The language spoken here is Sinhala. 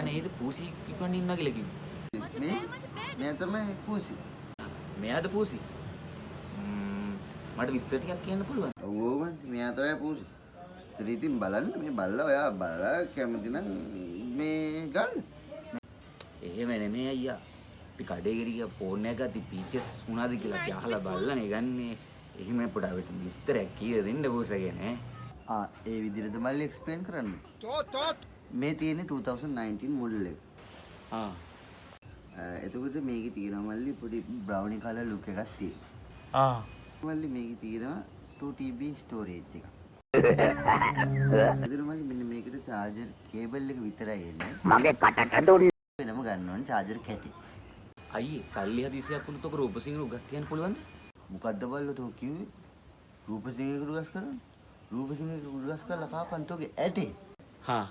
නේද පූසි ඉක්මනින් ඉන්නවා කියලා කිව්වේ. මේ තමයි පූසි. මෙයාද පූසි? මට විස්තර ටිකක් කියන්න පුළුවන්. ඔව් මෙයා තමයි පූසි. ඉතින් බලන්න මේ බල්ලා ඔයා බලලා කැමති නම් මේ ගන්න. එහෙම නෙමෙයි අයියා. අපි කඩේකට ගියා ෆෝන් එක ගත්තා පීචස් මොනවාද කියලා අපි අහලා බලලානේ ගන්නේ. එහෙම පොඩ්ඩක් විස්තරයක් කියලා දෙන්න බෝසගෙන ඈ. ඒ විදිහට මල්ලි එක්ස්ප්ලেইন කරන්න. මේ තියෙන්නේ 2019 මොඩල් එක. එතකොට මේකේ තියෙනවා මල්ලි පොඩි බ්‍රවුනි කලර් ලුක් එකක් තියෙනවා. මල්ලි මේකේ තියෙනවා 2TB ස්ටෝරේජ් එකක්. එතකොට මල්ලි මෙන්න මේකට චාර්ජර් කේබල් එක විතරයි එන්නේ. මගේ කටට දුන්න වෙනම ගන්න ඕනේ චාර්ජර් කැටි. අයියේ සල්ලි හදිසියක් වුණොත් ඔක රූපසිංහ උගක් කියන්න පුළුවන්ද? මොකද්ද බල්ලෝ තෝ කිව්වේ? රූපසිංහේකට උගස් කරන්න. රූපසිංහේකට උගස් කරලා කාපන් තෝගේ ඇටේ. හා